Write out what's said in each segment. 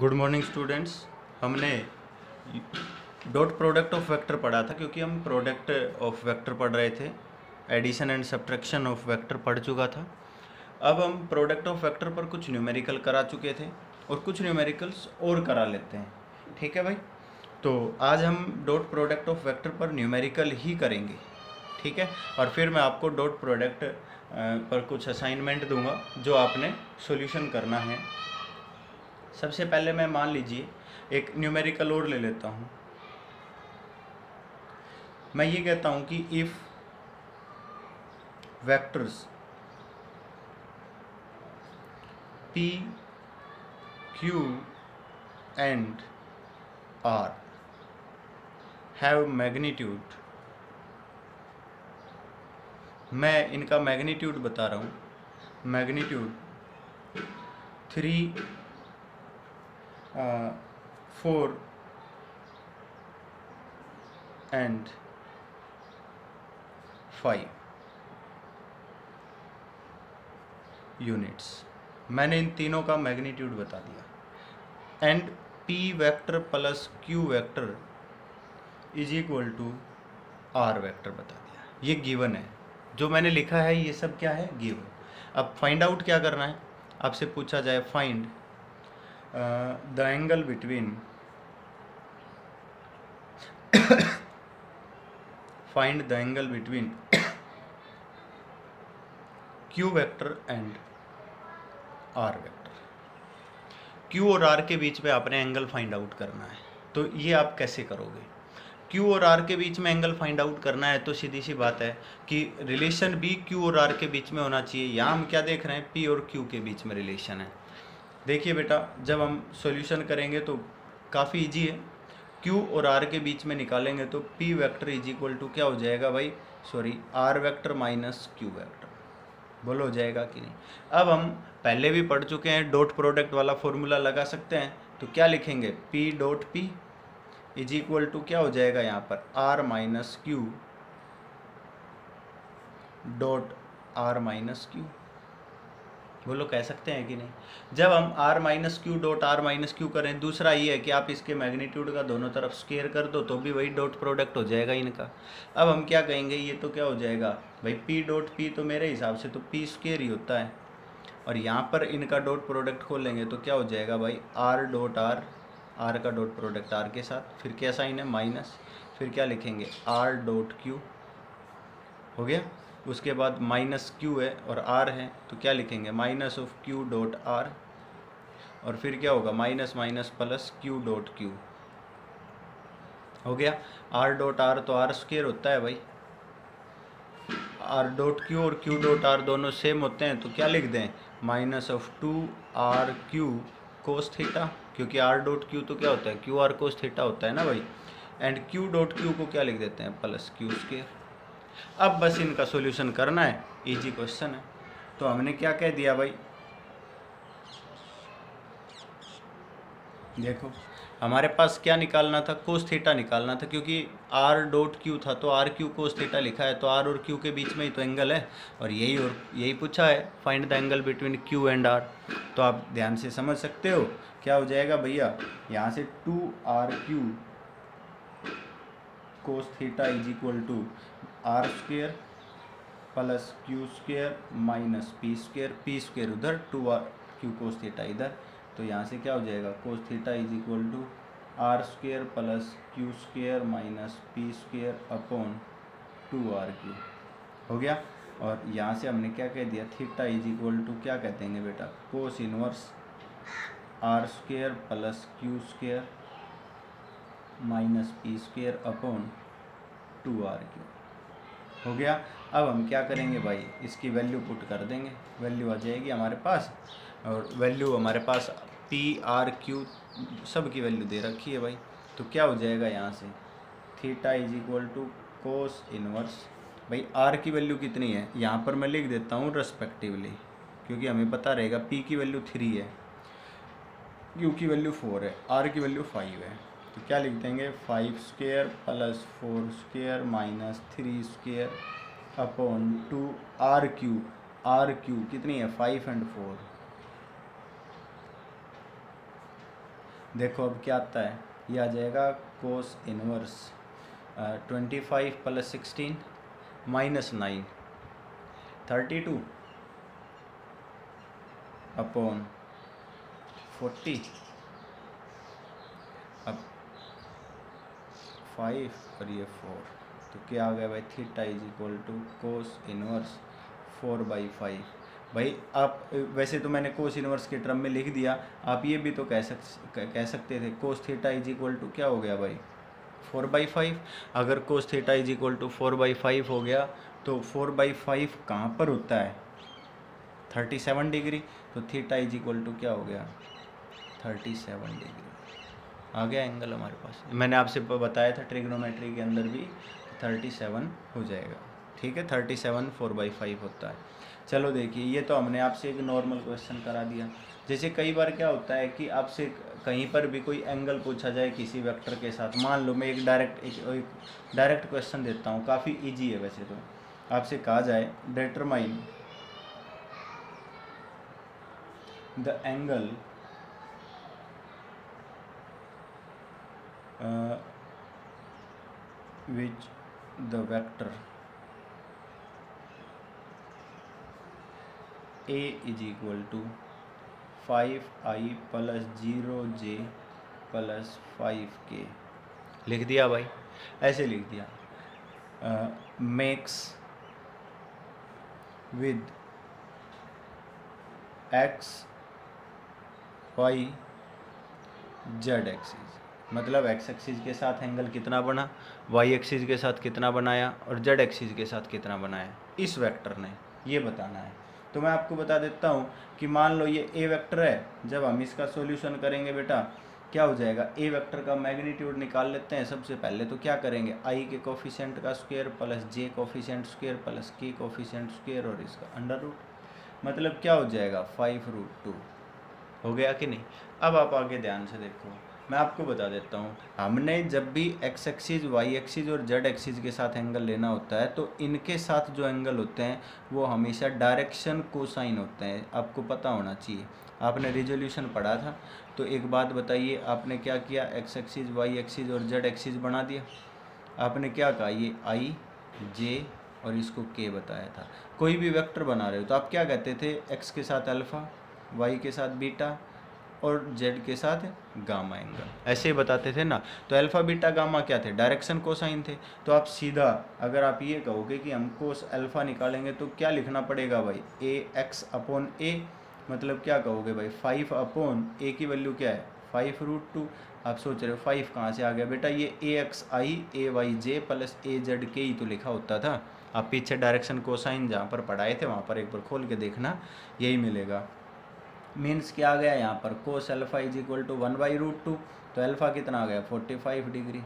Good morning students. हमने dot product of vector पढ़ा था क्योंकि हम प्रोडक्ट ऑफ वेक्टर पढ़ रहे थे। Addition and subtraction of vector पढ़ चुका था। अब हम प्रोडक्ट ऑफ वेक्टर पर कुछ न्यूमेरिकल करा चुके थे और कुछ न्यूमेरिकल्स और करा लेते हैं। ठीक है भाई, तो आज हम डॉट प्रोडक्ट ऑफ वेक्टर पर न्यूमेरिकल ही करेंगे। ठीक है, और फिर मैं आपको डॉट प्रोडक्ट पर कुछ असाइनमेंट दूंगा जो आपने सॉल्यूशन करना है। सबसे पहले मैं मान लीजिए एक न्यूमेरिकल और ले लेता हूँ। मैं ये कहता हूँ कि if vectors p q and r have magnitude, मैं इनका मैग्नीट्यूड बता रहा हूँ, मैग्नीट्यूड 3, 4 and 5 यूनिट्स। मैंने इन तीनों का मैग्नीट्यूड बता दिया। And p vector plus q vector is equal to r vector बता दिया। ये गिवन है, जो मैंने लिखा है ये सब क्या है, गिवन। अब फाइंड आउट क्या करना है, आपसे पूछा जाए find the angle between find the angle between q vector and r vector. q और r के बीच में आपने एंगल फाइंड आउट करना है। तो ये आप कैसे करोगे? q और r के बीच में एंगल फाइंड आउट करना है तो सीधी सी बात है कि रिलेशन भी q और r के बीच में होना चाहिए। यहाँ हम क्या देख रहे हैं, p और q के बीच में रिलेशन है। देखिए बेटा, जब हम सॉल्यूशन करेंगे तो काफ़ी इजी है। q और r के बीच में निकालेंगे तो p vector is equal to क्या हो जाएगा भाई, sorry r vector minus q vector. बोलो हो जाएगा कि नहीं? अब हम पहले भी पढ़ चुके हैं, डॉट प्रोडक्ट वाला फॉर्मूला लगा सकते हैं। तो क्या लिखेंगे, p dot p is equal to क्या हो जाएगा यहाँ पर, r minus Q dot r minus Q. बोलो कह सकते हैं कि नहीं? जब हम r minus Q dot r minus Q करें, दूसरा ये है कि आप इसके मैग्नीट्यूड का दोनों तरफ स्क्वायर कर दो तो भी वही डॉट प्रोडक्ट हो जाएगा इनका। अब हम क्या कहेंगे, ये तो क्या हो जाएगा भाई, p डॉट p तो मेरे हिसाब से तो p स्क्वायर ही होता है, और यहाँ पर इनका डॉट प्रोडक्ट खोलेंगे तो क्या हो जाएगा भाई, r डॉट r का डॉट प्रोडक्ट r के साथ, फिर क्या साइन है माइनस, फिर क्या लिखेंगे r डॉट q हो गया। उसके बाद माइनस q है और r है तो क्या लिखेंगे, minus of q dot r, और फिर क्या होगा minus minus plus q dot q हो गया। r डॉट r तो r स्क्वायर होता है भाई, r डॉट q और q डॉट r दोनों सेम होते हैं तो क्या लिख दें, minus of 2rq cos theta, क्योंकि r डॉट q तो क्या होता है, क्यू आर कोस थीटा होता है ना भाई। एंड q डॉट q को क्या लिख देते हैं, प्लस q स्क्वायर। अब बस इनका सॉल्यूशन करना है, इजी क्वेश्चन है। तो हमने क्या कह दिया भाई, देखो हमारे पास क्या निकालना था, कोस थीटा निकालना था, क्योंकि r डॉट q था तो r q कोस थीटा लिखा है तो r और q के बीच में ही तो एंगल है, और यही पूछा है, find the angle between q and r। तो आप ध्यान से समझ सकते हो क्या हो जाएगा भैया, यहाँ से 2rq cos theta is equal to r square plus q square minus p square उधर, 2rq कोस थीटा इधर, तो यहाँ से क्या हो जाएगा, cos theta is equal to r square plus q square minus p square upon 2rq हो गया। और यहाँ से हमने क्या कह दिया, थीटा इज इक्वल टू क्या कहते हैं बेटा, cos inverse r square plus q square minus p square upon 2rq हो गया। अब हम क्या करेंगे भाई, इसकी वैल्यू पुट कर देंगे, वैल्यू आ जाएगी हमारे पास, और वैल्यू हमारे पास p r q सब की वैल्यू दे रखी है भाई। तो क्या हो जाएगा यहाँ से, theta is equal to cos inverse, भाई r की वैल्यू कितनी है, यहाँ पर मैं लिख देता हूँ रेस्पेक्टिवली, क्योंकि हमें पता रहेगा p की वैल्यू 3 है, q की वैल्यू 4 है, r की वैल्यू 5 है। तो क्या लिख देंगे, 5 square plus 4 square minus 3 square upon 2rq कितनी है, 5 एंड 4, देखो अब क्या आता है, ये आ जाएगा कोस इनवर्स 25 + 16 -9 32 अपॉन 40 अब 5 और ये 4, तो क्या आ गया भाई, theta is equal to cos inverse 4/5। भाई आप वैसे तो मैंने कोस इनवर्स के टर्म में लिख दिया, आप ये भी तो कह सकते थे cos theta is equal to क्या हो गया भाई 4/5। अगर cos theta is equal to 4/5 हो गया तो 4/5 कहाँ पर होता है 37 डिग्री, तो थीटा इज इक्वल टू क्या हो गया 37 डिग्री आ गया एंगल हमारे पास। मैंने आपसे बताया था ट्रिग्नोमेट्री के अंदर भी 37 हो जाएगा, ठीक है 37 4/5 होता है। चलो देखिए, ये तो हमने आपसे एक नॉर्मल क्वेश्चन करा दिया। जैसे कई बार क्या होता है कि आपसे कहीं पर भी कोई एंगल पूछा जाए किसी वेक्टर के साथ, मान लो मैं एक डायरेक्ट क्वेश्चन देता हूँ, काफ़ी इजी है वैसे तो। आपसे कहा जाए determine the angle which the vector a is equal to 5i + 0j + 5k, लिख दिया भाई, ऐसे लिख दिया। Makes with x y z axis, मतलब x एक्सिस के साथ एंगल कितना बना, y एक्सिस के साथ कितना बनाया और z एक्सिस के साथ कितना बनाया, इस वेक्टर ने ये बताना है। तो मैं आपको बता देता हूँ कि मान लो ये a वेक्टर है, जब हम इसका सॉल्यूशन करेंगे बेटा क्या हो जाएगा, a वेक्टर का मैग्नीट्यूड निकाल लेते हैं। सबसे पहले तो क्या करेंगे, i के कोफिशिएंट का square plus j coefficient square plus k coefficient square और इसका अंडर रूट, मतलब क्या हो जाएगा 5√2 हो गया कि नहीं। अब आप आगे ध्यान से देखो, मैं आपको बता देता हूँ, हमने जब भी x एक्सिस y एक्सिस और z एक्सिस के साथ एंगल लेना होता है तो इनके साथ जो एंगल होते हैं वो हमेशा डायरेक्शन कोसाइन होते हैं, आपको पता होना चाहिए। आपने रिजोल्यूशन पढ़ा था, तो एक बात बताइए, आपने क्या किया, x एक्सिस y एक्सिस और z एक्सिस बना दिया। आपने क्या कहा, ये i j और इसको k बताया था। कोई भी वेक्टर बना रहे हो तो आप क्या कहते थे, x के साथ अल्फ़ा, y के साथ बीटा और z के साथ गामा एंगल, ऐसे ही बताते थे ना। तो अल्फ़ा बीटा गामा क्या थे, डायरेक्शन कोसाइन थे। तो आप सीधा अगर आप ये कहोगे कि हम कोस अल्फ़ा निकालेंगे तो क्या लिखना पड़ेगा भाई, ax/a, मतलब क्या कहोगे भाई 5/a की वैल्यू क्या है 5√2। आप सोच रहे हो 5 कहाँ से आ गया बेटा, ये axi ayj + azk ही तो लिखा होता था। आप पीछे डायरेक्शन कोसाइन जहाँ पर पढ़ाए थे वहाँ पर एक बार खोल के देखना, यही मिलेगा। मीन्स क्या आ गया यहाँ पर, cos alpha is equal to 1/√2, तो अल्फ़ा कितना आ गया 45 डिग्री,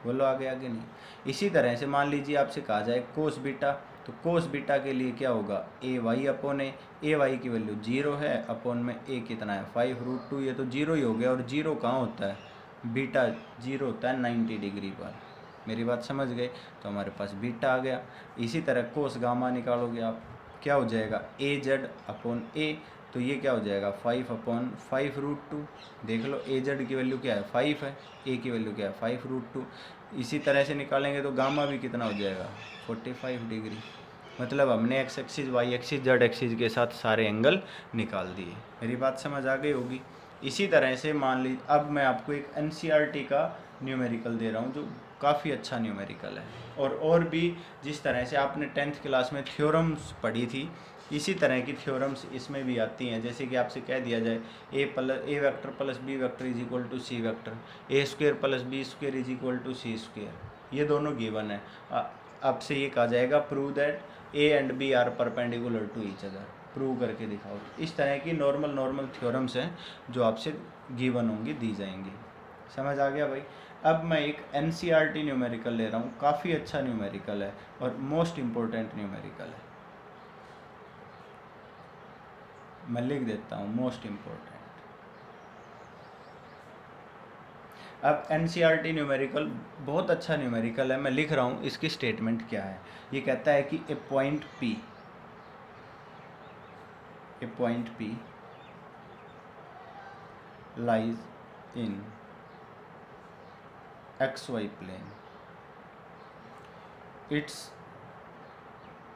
बोलो आ गया कि नहीं। इसी तरह से मान लीजिए आपसे कहा जाए कोस बीटा, तो कोस बीटा के लिए क्या होगा, a y की वैल्यू 0 है, अपॉन में a कितना है 5√2, ये तो 0 ही हो गया, और 0 कहाँ होता है, बीटा 0 होता है 90 डिग्री पर। मेरी बात समझ गए, तो हमारे पास बीटा आ गया। इसी तरह कोस गामा निकालोगे आप, क्या हो जाएगा az/a, तो ये क्या हो जाएगा 5/5√2। देख लो az की वैल्यू क्या है 5 है, a की वैल्यू क्या है 5√2। इसी तरह से निकालेंगे तो गामा भी कितना हो जाएगा 45 डिग्री। मतलब हमने x axis y axis z axis के साथ सारे एंगल निकाल दिए। मेरी बात समझ आ गई होगी। इसी तरह से मान लीजिए अब मैं आपको एक NCERT का न्यूमेरिकल दे रहा हूँ जो काफ़ी अच्छा न्यूमेरिकल है, और भी जिस तरह से आपने 10th क्लास में थ्योरम्स पढ़ी थी इसी तरह की थ्योरम्स इसमें भी आती हैं। जैसे कि आपसे कह दिया जाए a vector plus b vector is equal to c vector, a² + b² is equal to c², ये दोनों गिवन है। आपसे ये कहा जाएगा prove that a and b are perpendicular to each other, prove करके दिखाओ। इस तरह की नॉर्मल थ्योरम्स हैं जो आपसे गिवन होंगी, दी जाएंगी। समझ आ गया भाई। अब मैं एक NCERT न्यूमेरिकल ले रहा हूँ, काफ़ी अच्छा न्यूमेरिकल है और मोस्ट इम्पोर्टेंट न्यूमेरिकल है। मैं लिख देता हूँ मोस्ट इम्पोर्टेंट। अब NCERT न्यूमेरिकल बहुत अच्छा न्यूमेरिकल है, मैं लिख रहा हूँ। इसकी स्टेटमेंट क्या है, ये कहता है कि a point P lies in xy plane, its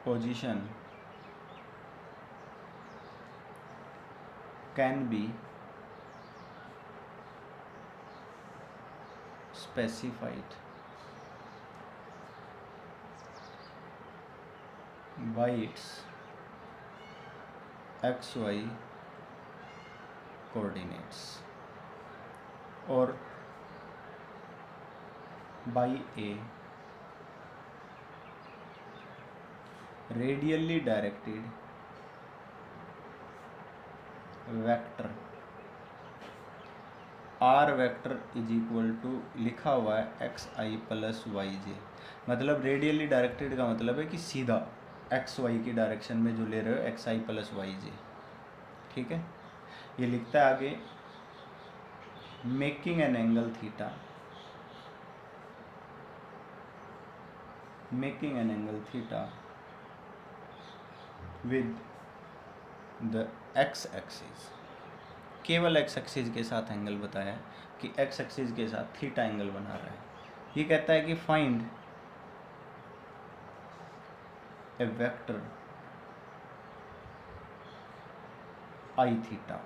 position can be specified by its xy coordinates or by a radially directed vector R vector is equal to लिखा हुआ है एक्स आई प्लस वाई जे। मतलब radially directed का मतलब है कि सीधा x Y की डायरेक्शन में जो ले रहे हो एक्स आई प्लस वाई जे। ठीक है, ये लिखता है आगे making an angle theta, making an angle theta with the x axis. केवल एक्स एक्सिस के साथ एंगल बताया कि एक्स एक्सिस के साथ थीटा एंगल बना रहा है। ये कहता है कि find a vector I theta.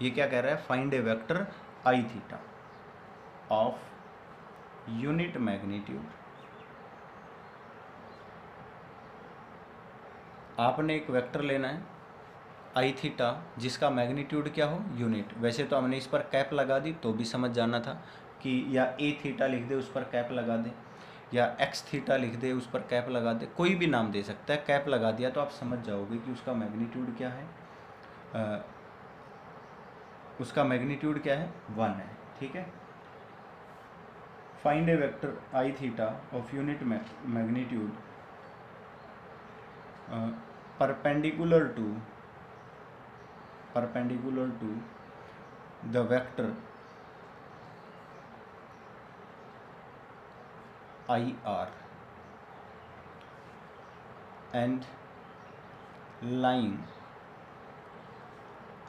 ये क्या कह रहा है? Find a vector I theta of unit magnitude. आपने एक वेक्टर लेना है आई थीटा जिसका मैग्नीट्यूड क्या हो? यूनिट। वैसे तो हमने इस पर कैप लगा दी तो भी समझ जाना था कि या ए थीटा लिख दे उस पर कैप लगा दे, या एक्स थीटा लिख दे उस पर कैप लगा दे, कोई भी नाम दे सकता है। कैप लगा दिया तो आप समझ जाओगे कि उसका मैग्नीट्यूड क्या है। उसका मैग्नीट्यूड क्या है? 1 है। ठीक है, find a vector I theta of unit magnitude perpendicular to the vector IR and lying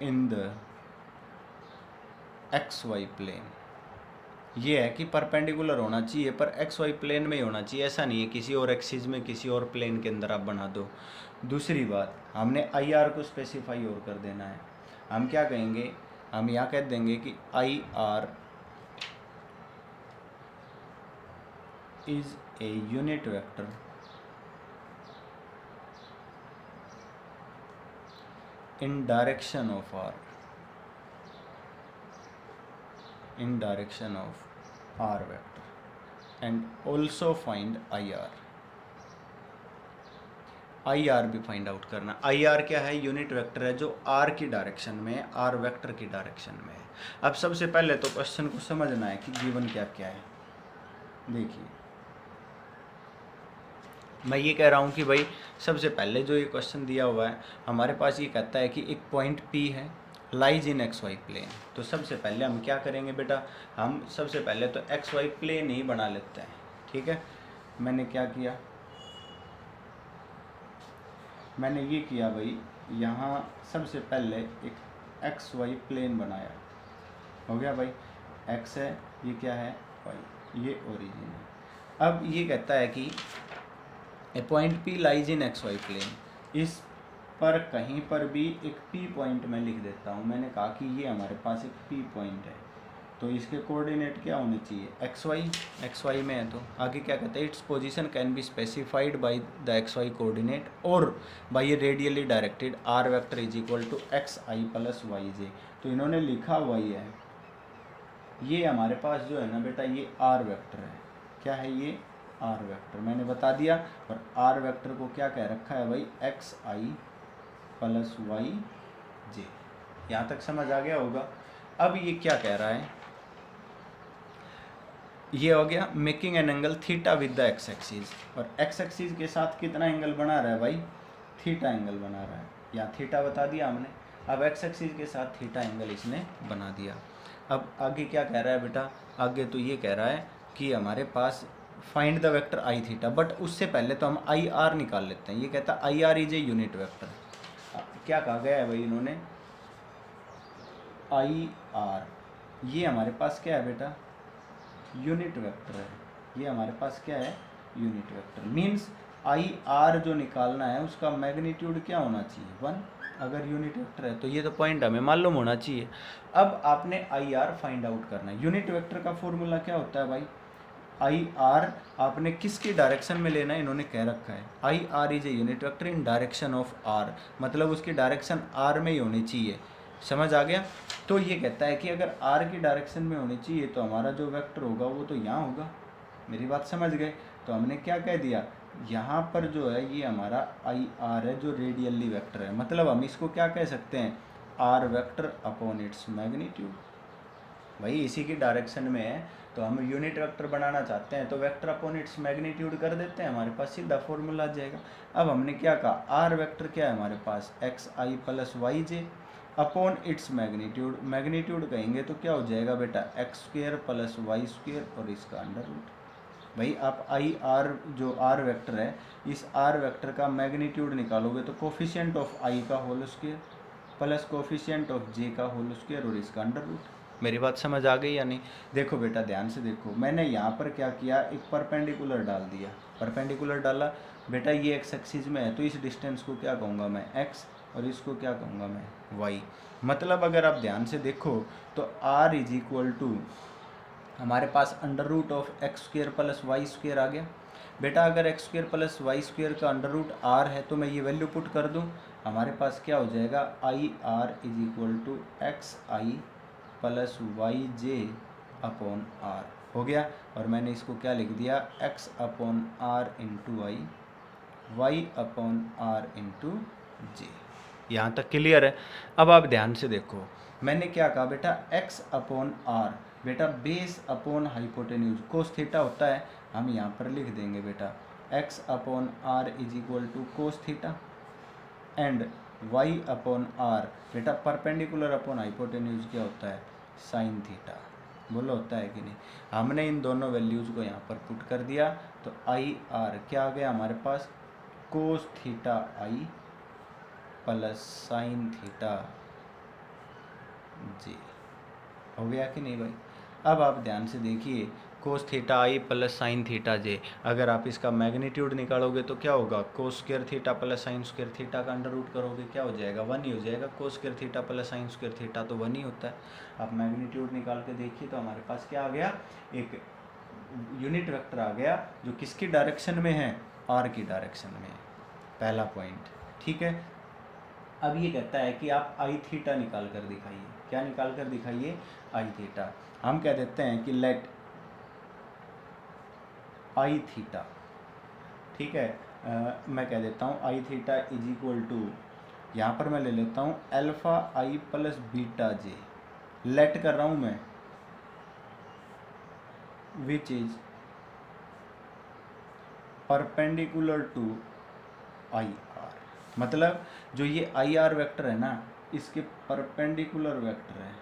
in the XY plane। ये है कि परपेंडिकुलर होना चाहिए पर एक्स वाई प्लेन में ही होना चाहिए। ऐसा नहीं है किसी और एक्सिस में किसी और प्लेन के अंदर आप बना दो। दूसरी बात, हमने आई आर को स्पेसिफाई और कर देना है। हम क्या कहेंगे? हम यहाँ कह देंगे कि I are is a unit vector in direction of R, in direction of R vector, and also find IR। IR भी फाइंड आउट करना। IR क्या है? यूनिट वेक्टर है जो R की डायरेक्शन में है, R वेक्टर की डायरेक्शन में है। अब सबसे पहले तो क्वेश्चन को समझना है कि गिवन क्या क्या है। देखिए, मैं ये कह रहा हूँ कि भाई सबसे पहले जो ये क्वेश्चन दिया हुआ है हमारे पास, ये कहता है कि एक पॉइंट P है lies in x Y plane. तो सबसे पहले हम क्या करेंगे बेटा? हम सबसे पहले तो एक्स वाई प्लेन ही बना लेते हैं। ठीक है, मैंने क्या किया? मैंने ये किया भाई, यहाँ सबसे पहले एक एक्स वाई प्लेन बनाया। हो गया भाई, एक्स है, ये क्या है? वाई, ये ओरिजिन है। अब ये कहता है कि a point p lies in x Y plane. इस पर कहीं पर भी एक P पॉइंट मैं लिख देता हूँ। मैंने कहा कि ये हमारे पास एक P पॉइंट है तो इसके कोऑर्डिनेट क्या होने चाहिए? एक्स वाई में है। तो आगे क्या कहते हैं? Its position can be specified by the x y coordinate or by a radially directed r vector is equal to x I plus Y j. तो इन्होंने लिखा हुआ ही है, ये हमारे पास जो है ना बेटा, ये आर वेक्टर है। क्या है ये? R vector. मैंने बता दिया। और आर वेक्टर को क्या कह रखा है भाई? एक्स आई प्लस वाई जे। यहाँ तक समझ आ गया होगा। अब ये क्या कह रहा है? ये हो गया making an angle theta with the x axis. और एक्स एक्सिस के साथ कितना एंगल बना रहा है भाई? थीटा एंगल बना रहा है। यहाँ थीटा बता दिया हमने। अब एक्स एक्सिस के साथ थीटा एंगल इसने बना दिया। अब आगे क्या कह रहा है बेटा? आगे तो ये कह रहा है कि हमारे पास find the vector I theta, but उससे पहले तो हम आई आर निकाल लेते हैं। ये कहता है I are is a unit vector. क्या कहा गया है भाई इन्होंने? आई आर ये हमारे पास क्या है बेटा, यूनिट वेक्टर है। ये हमारे पास क्या है, unit vector. Means I R जो निकालना है उसका मैग्नीट्यूड क्या होना चाहिए, 1। अगर यूनिट वेक्टर है तो ये तो पॉइंट हमें मालूम होना चाहिए। अब आपने आई आर फाइंड आउट करना है। यूनिट वेक्टर का फॉर्मूला क्या होता है भाई, आई आर आपने किसकी डायरेक्शन में लेना है, इन्होंने कह रखा है I are is a unit vector in direction of R, मतलब उसकी डायरेक्शन आर में ही होनी चाहिए। समझ आ गया। तो ये कहता है कि अगर आर की डायरेक्शन में होनी चाहिए तो हमारा जो वेक्टर होगा वो तो यहाँ होगा। मेरी बात समझ गए। तो हमने क्या कह दिया, यहाँ पर जो है ये हमारा आई आर है जो रेडियली वेक्टर है, मतलब हम इसको क्या कह सकते हैं, R vector upon its magnitude. भाई इसी की डायरेक्शन में है तो हम यूनिट वेक्टर बनाना चाहते हैं तो वेक्टर अपॉन इट्स मैग्नीट्यूड कर देते हैं, हमारे पास सीधा फॉर्मूला आ जाएगा। अब हमने क्या कहा, आर वेक्टर क्या है हमारे पास, एक्स आई plus Y j upon its magnitude. Magnitude कहेंगे तो क्या हो जाएगा बेटा, x square plus y square और इसका अंडर रूट। भाई आप आई आर जो आर वेक्टर है, इस आर वेक्टर का मैग्नीट्यूड निकालोगे तो कोफिशिएंट ऑफ आई का whole square plus coefficient of j का होल स्क्वेयर और इसका अंडर रूट। मेरी बात समझ आ गई या नहीं। देखो बेटा ध्यान से देखो, मैंने यहाँ पर क्या किया, एक परपेंडिकुलर डाल दिया। परपेंडिकुलर डाला बेटा, ये एक्स एक्सिस में है तो इस डिस्टेंस को क्या कहूँगा मैं, एक्स, और इसको क्या कहूँगा मैं, वाई। मतलब अगर आप ध्यान से देखो तो आर इज इक्वल टू हमारे पास under root of x square plus y square आ गया। बेटा अगर x square plus y square का अंडर रूट आर है तो मैं ये वैल्यू पुट कर दूँ, हमारे पास क्या हो जाएगा, i are is equal to x I plus Y j upon r हो गया। और मैंने इसको क्या लिख दिया, x upon r into i, y upon r into j. यहाँ तक क्लियर है। अब आप ध्यान से देखो, मैंने क्या कहा बेटा, एक्स अपॉन आर, बेटा base upon hypotenuse cos theta होता है, हम यहाँ पर लिख देंगे बेटा X upon R is equal to cos theta and Y upon R बेटा परपेंडिकुलर अपॉन हाइपोटेन्यूज क्या होता है, साइन थीटा। बोलो होता है कि नहीं। हमने इन दोनों वैल्यूज़ को यहाँ पर पुट कर दिया तो आई आर क्या आ गया हमारे पास, कोस theta I plus sine theta जी। हो गया कि नहीं भाई। अब आप ध्यान से देखिए, कोस theta I plus sine theta जे, अगर आप इसका मैग्नीट्यूड निकालोगे तो क्या होगा, cos square theta plus sine square theta का अंडर रूट करोगे क्या हो जाएगा, 1 ही हो जाएगा। Cos square theta plus sine square theta तो 1 ही होता है। आप मैग्नीट्यूड निकाल के देखिए तो हमारे पास क्या आ गया, एक यूनिट वेक्टर आ गया जो किसकी डायरेक्शन में है, आर की डायरेक्शन में। पहला पॉइंट ठीक है। अब ये कहता है कि आप आई थीटा निकाल कर दिखाइए। क्या निकाल कर दिखाइए, आई थीटा। हम कह देते हैं कि लेट आई थीटा, ठीक है, मैं कह देता हूँ I theta is equal to, यहाँ पर मैं ले लेता हूँ alpha I plus beta J. Let कर रहा हूँ मैं, which is perpendicular to I R. मतलब जो ये आई आर वेक्टर है ना, इसके परपेंडिकुलर वेक्टर है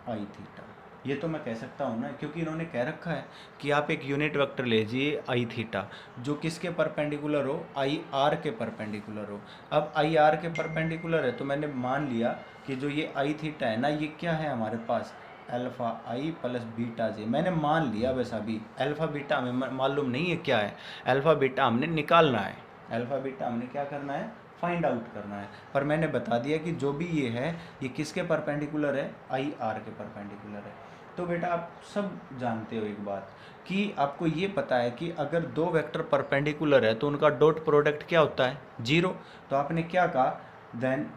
आई थीटा। ये तो मैं कह सकता हूँ ना, क्योंकि इन्होंने कह रखा है कि आप एक यूनिट वेक्टर लीजिए आई थीटा जो किसके परपेंडिकुलर हो, आई आर के परपेंडिकुलर हो। अब आई आर के परपेंडिकुलर है तो मैंने मान लिया कि जो ये आई थीटा है ना, ये क्या है हमारे पास, अल्फा आई प्लस बीटा जे। मैंने मान लिया, वैसा भी अल्फा बीटा हमें मालूम नहीं है क्या है, अल्फा बीटा हमने निकालना है, अल्फा बीटा हमने क्या करना है, फाइंड आउट करना है। पर मैंने बता दिया कि जो भी ये है ये किसके परपेंडिकुलर है, आई आर के परपेंडिकुलर है। तो बेटा आप सब जानते हो एक बात कि आपको ये पता है कि अगर दो वेक्टर परपेंडिकुलर है तो उनका डॉट प्रोडक्ट क्या होता है, 0। तो आपने क्या कहा, then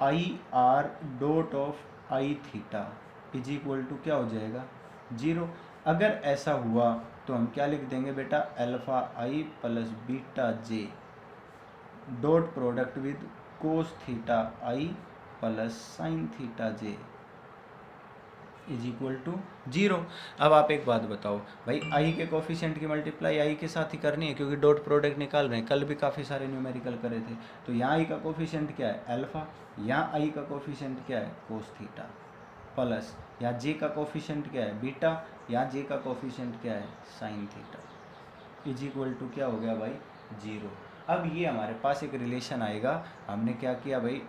I R dot of I theta is equal to क्या हो जाएगा, 0। अगर ऐसा हुआ तो हम क्या लिख देंगे बेटा, alpha I plus beta J dot product with cos theta I plus sine theta J is equal to 0। अब आप एक बात बताओ भाई, आई के कोफिशिएंट की मल्टीप्लाई आई के साथ ही करनी है क्योंकि डॉट प्रोडक्ट निकाल रहे हैं। कल भी काफ़ी सारे न्यूमेरिकल करे थे। तो यहाँ आई का कोफिशिएंट क्या है, अल्फा, यहाँ आई का कोफिशिएंट क्या है, कोस थीटा, प्लस यहाँ जे का कोफिशिएंट क्या है, बीटा, यहाँ जे का कोफिशिएंट क्या है, sine theta, is equal to क्या हो गया भाई, 0। अब ये हमारे पास एक रिलेशन आएगा। हमने क्या किया भाई,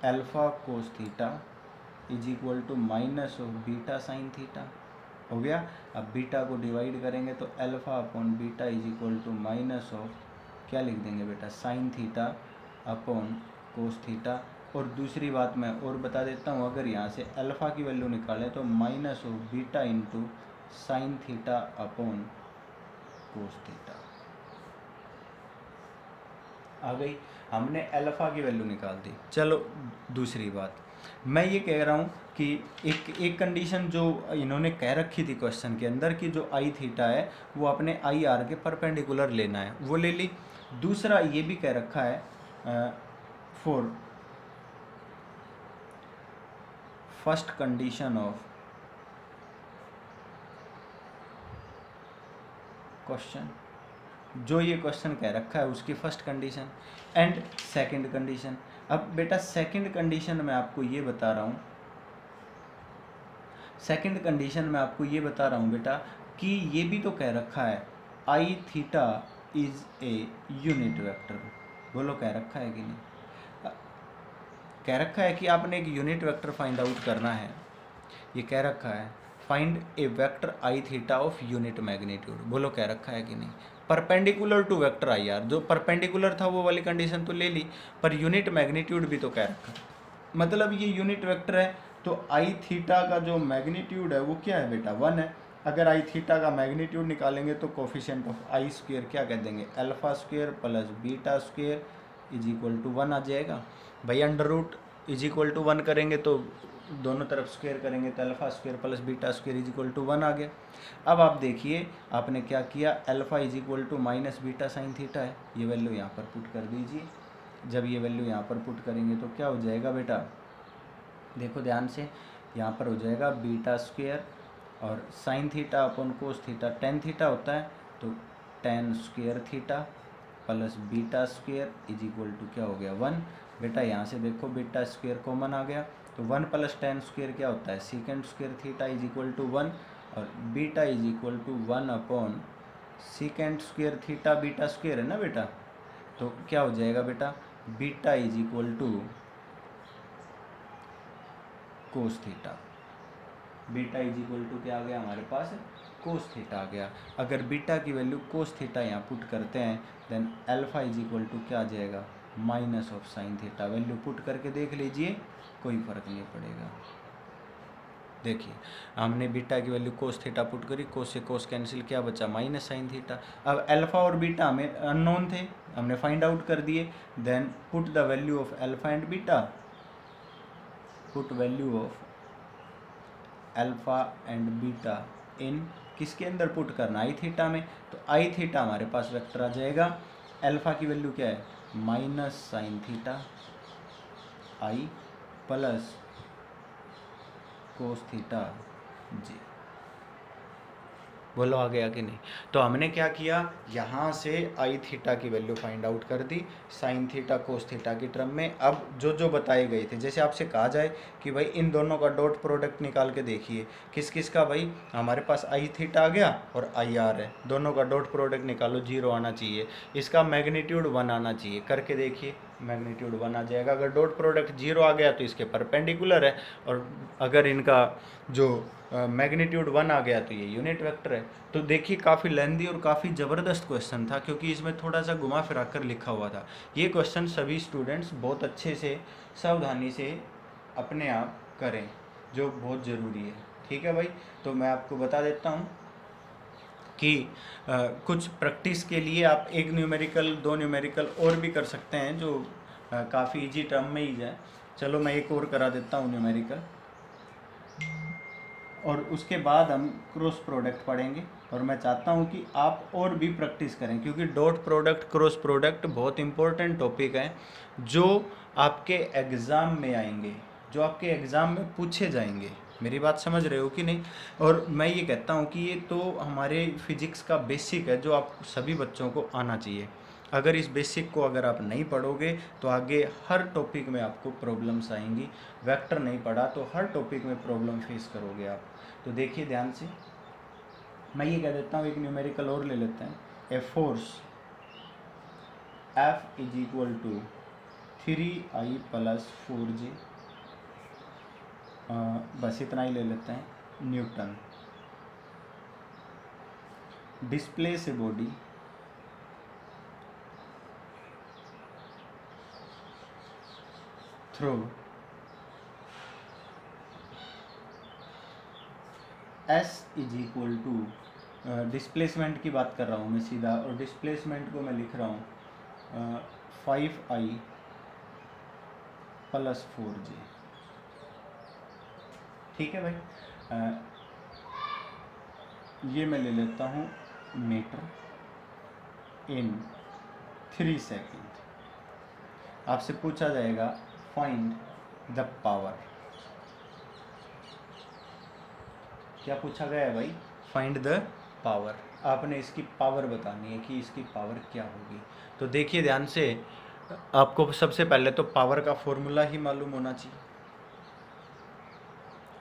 alpha cos theta is equal to minus of beta sine theta हो गया। अब बीटा को डिवाइड करेंगे तो alpha upon beta is equal to minus of क्या लिख देंगे बेटा, sine theta upon cos theta. और दूसरी बात मैं और बता देता हूँ, अगर यहाँ से अल्फ़ा की वैल्यू निकालें तो minus of beta into sine theta upon cos theta आ गई। हमने अल्फ़ा की वैल्यू निकाल दी। चलो दूसरी बात, मैं ये कह रहा हूँ कि एक कंडीशन जो इन्होंने कह रखी थी क्वेश्चन के अंदर कि जो आई थीटा है वो अपने आई आर के परपेंडिकुलर लेना है, वो ले ली। दूसरा ये भी कह रखा है for first condition of question, जो ये क्वेश्चन कह रखा है उसकी first condition and second condition. अब बेटा सेकंड कंडीशन में आपको ये बता रहा हूँ, सेकंड कंडीशन में आपको ये बता रहा हूँ बेटा कि ये भी तो कह रखा है i theta is a unit vector. बोलो कह रखा है कि नहीं? कह रखा है कि आपने एक यूनिट वेक्टर फाइंड आउट करना है। ये कह रखा है find a vector I theta of unit magnitude. बोलो कह रखा है कि नहीं? Perpendicular to vector I are, जो परपेंडिकुलर था वो वाली कंडीशन तो ले ली, पर यूनिट मैग्नीट्यूड भी तो कह रखा है। मतलब ये यूनिट वेक्टर है तो आई थीटा का जो मैग्नीट्यूड है वो क्या है बेटा, 1 है। अगर आई थीटा का मैग्नीट्यूड निकालेंगे तो कोफिशिएंट ऑफ आई स्क्वायर क्या कह देंगे, alpha square plus beta square is equal to 1 आ जाएगा। भाई under root is equal to 1 करेंगे तो दोनों तरफ स्क्वायर करेंगे तो alpha square plus beta square is equal to 1 आ गया। अब आप देखिए आपने क्या किया, alpha is equal to minus beta sine theta है, ये वैल्यू यहाँ पर पुट कर दीजिए। जब ये वैल्यू यहाँ पर पुट करेंगे तो क्या हो जाएगा बेटा, देखो ध्यान से, यहाँ पर हो जाएगा बीटा स्क्वायर और sine theta upon cos theta, tan theta होता है तो tan square theta plus beta square is equal to क्या हो गया 1। बेटा यहाँ से देखो बीटा स्क्वायर कॉमन आ गया तो 1 प्लस टेन स्क्वायर क्या होता है, second square theta is equal to 1 और beta is equal to 1 upon second square theta beta square है ना बेटा, तो क्या हो जाएगा बेटा, beta is equal to cos theta. Beta is equal to क्या आ गया हमारे पास, कोस थीटा आ गया। अगर बीटा की वैल्यू कोस थीटा यहाँ पुट करते हैं then alpha is equal to क्या आ जाएगा, minus of sine theta. Value put करके देख लीजिए, कोई फर्क नहीं पड़ेगा। देखिए हमने बीटा की वैल्यू कोस थीटा पुट करी, कोस से कोस कैंसिल, क्या बचा माइनस साइन थीटा। अब अल्फा और बीटा हमें अननोन थे, हमने फाइंड आउट कर दिए। Then put the value of alpha and beta, put value of alpha and beta in किसके अंदर पुट करना, आई थीटा में। तो आई थीटा हमारे पास वेक्टर आ जाएगा, अल्फा की वैल्यू क्या है minus sine theta I plus cos theta जी। बोलो आ गया कि नहीं? तो हमने क्या किया, यहाँ से आई थीटा की वैल्यू फाइंड आउट कर the sine theta cos theta की टर्म में। अब जो जो बताए गए थे, जैसे आपसे कहा जाए कि भाई इन दोनों का डॉट प्रोडक्ट निकाल के देखिए, किस किस का, भाई हमारे पास आई थीटा आ गया और आई आर है, दोनों का डॉट प्रोडक्ट निकालो, 0 आना चाहिए, इसका मैग्नीट्यूड 1 आना चाहिए, करके देखिए मैग्नीट्यूड 1 आ जाएगा। अगर डॉट प्रोडक्ट 0 आ गया तो इसके परपेंडिकुलर है, और अगर इनका जो मैग्नीट्यूड 1 आ गया तो ये यूनिट वेक्टर है। तो देखिए काफ़ी लेंदी और काफ़ी ज़बरदस्त क्वेश्चन था, क्योंकि इसमें थोड़ा सा घुमा फिरा कर लिखा हुआ था। ये क्वेश्चन सभी स्टूडेंट्स बहुत अच्छे से सावधानी से अपने आप करें, जो बहुत ज़रूरी है। ठीक है भाई, तो मैं आपको बता देता हूँ कि कुछ प्रैक्टिस के लिए आप एक न्यूमेरिकल 2 न्यूमेरिकल और भी कर सकते हैं, जो काफ़ी इजी टर्म में ही जाए। चलो मैं एक और करा देता हूँ न्यूमेरिकल, और उसके बाद हम क्रॉस प्रोडक्ट पढ़ेंगे। और मैं चाहता हूं कि आप और भी प्रैक्टिस करें, क्योंकि डॉट प्रोडक्ट क्रॉस प्रोडक्ट बहुत इंपॉर्टेंट टॉपिक है, जो आपके एग्ज़ाम में आएंगे, जो आपके एग्ज़ाम में पूछे जाएंगे। मेरी बात समझ रहे हो कि नहीं? और मैं ये कहता हूं कि ये तो हमारे फिजिक्स का बेसिक है, जो आप सभी बच्चों को आना चाहिए। अगर इस बेसिक को अगर आप नहीं पढ़ोगे तो आगे हर टॉपिक में आपको प्रॉब्लम्स आएंगी। वेक्टर नहीं पढ़ा तो हर टॉपिक में प्रॉब्लम फेस करोगे आप। तो देखिए ध्यान से, मैं ये कह देता हूँ, एक न्यूमेरिकल और ले लेते हैं। A force F is equal to 3i + 4j, बस इतना ही ले लेते हैं, newton. Displace a body through S = displacement की बात कर रहा हूँ मैं सीधा, और डिस्प्लेसमेंट को मैं लिख रहा हूँ 5i + 4j। ठीक है भाई, ये मैं ले लेता हूँ मीटर इन 3 सेकेंड। आपसे पूछा जाएगा फाइंड द पावर। क्या पूछा गया है भाई? Find the power. आपने इसकी पावर बतानी है कि इसकी पावर क्या होगी। तो देखिए ध्यान से, आपको सबसे पहले तो पावर का फॉर्मूला ही मालूम होना चाहिए।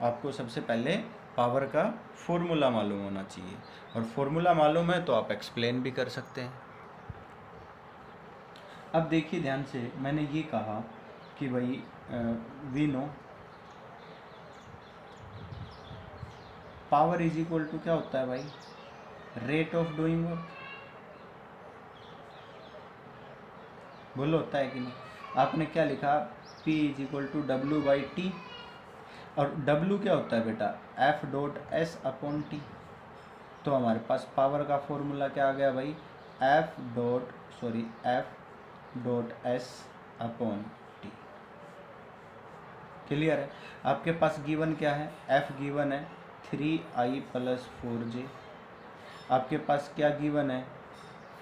आपको सबसे पहले पावर का फॉर्मूला मालूम होना चाहिए, और फॉर्मूला मालूम है तो आप एक्सप्लेन भी कर सकते हैं। अब देखिए ध्यान से, मैंने ये कहा कि भाई वी नो पावर = क्या होता है भाई? Rate of doing work. बोलो होता है कि नहीं? आपने क्या लिखा? P = W/T, और W क्या होता है बेटा? F.S/T। तो हमारे पास पावर का फॉर्मूला क्या आ गया भाई? F.S/T। क्लियर है? आपके पास गिवन क्या है? F गिवन है 3i + 4j। आपके पास क्या गिवन है?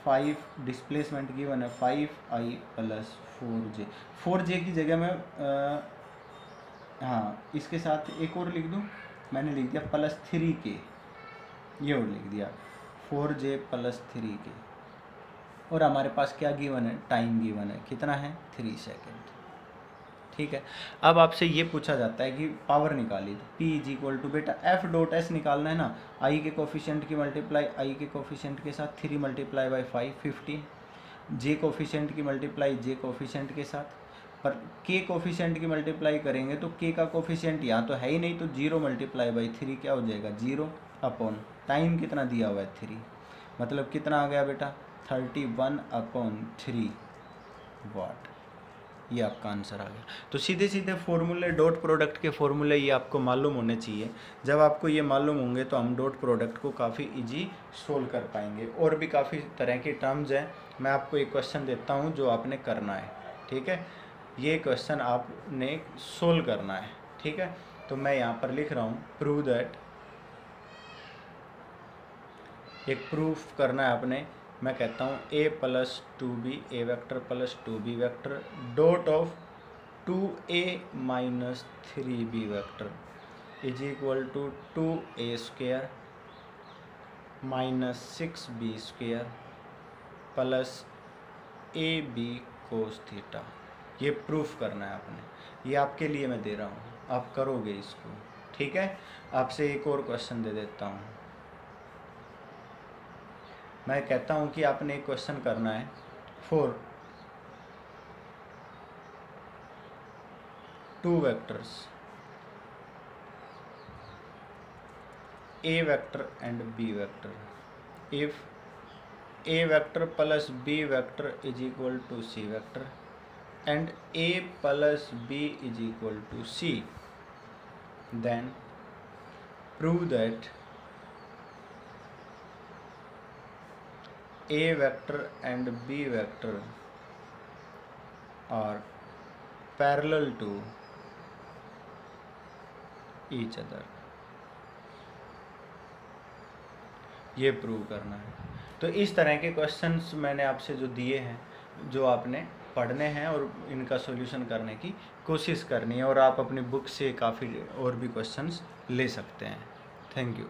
5 डिस्प्लेसमेंट गिवन है 5i + 4j। 4j की जगह में हाँ इसके साथ एक और लिख दूँ, मैंने लिख दिया +3k, ये और लिख दिया 4j + 3k। और हमारे पास क्या गिवन है? टाइम गिवन है, कितना है? 3 सेकेंड। ठीक है, अब आपसे ये पूछा जाता है कि पावर निकाली, तो P = बेटा F.S निकालना है ना, I के कोफिशिएंट की मल्टीप्लाई I के कोफिशिएंट के साथ 3 × 5 15, J कोफिशिएंट की मल्टीप्लाई J कोफिशिएंट के साथ, पर K कोफिशिएंट की मल्टीप्लाई करेंगे तो K का कोफिशिएंट यहाँ तो है ही नहीं, तो 0 × 3 क्या हो जाएगा? 0 अपॉन टाइम कितना दिया हुआ है? 3, मतलब कितना आ गया बेटा? 31/3 वाट। ये आपका आंसर आ गया। तो सीधे सीधे फॉर्मूले, डॉट प्रोडक्ट के फॉर्मूले ये आपको मालूम होने चाहिए। जब आपको ये मालूम होंगे तो हम डॉट प्रोडक्ट को काफ़ी इजी सोल्व कर पाएंगे। और भी काफ़ी तरह के टर्म्स हैं। मैं आपको एक क्वेश्चन देता हूँ जो आपने करना है, ठीक है? ये क्वेश्चन आपने सोल्व करना है, ठीक है? तो मैं यहाँ पर लिख रहा हूँ प्रूव दैट, एक प्रूफ करना है आपने। मैं कहता हूँ a + 2b a vector + 2b vector dot of 2a - 3b vector = 2a² - 6b² + ab cos theta. ये प्रूफ करना है आपने, ये आपके लिए मैं दे रहा हूँ, आप करोगे इसको, ठीक है? आपसे एक और क्वेश्चन दे देता हूँ। मैं कहता हूँ कि आपने एक क्वेश्चन करना है for 2 vectors a vector and b vector, if a vector + b vector = c vector and a + b = c, then prove that a vector and b vector are parallel to each other। ये prove करना है। तो इस तरह के questions मैंने आपसे जो दिए हैं, जो आपने पढ़ने हैं और इनका सॉल्यूशन करने की कोशिश करनी है, और आप अपनी बुक से काफ़ी और भी क्वेश्चंस ले सकते हैं। Thank you.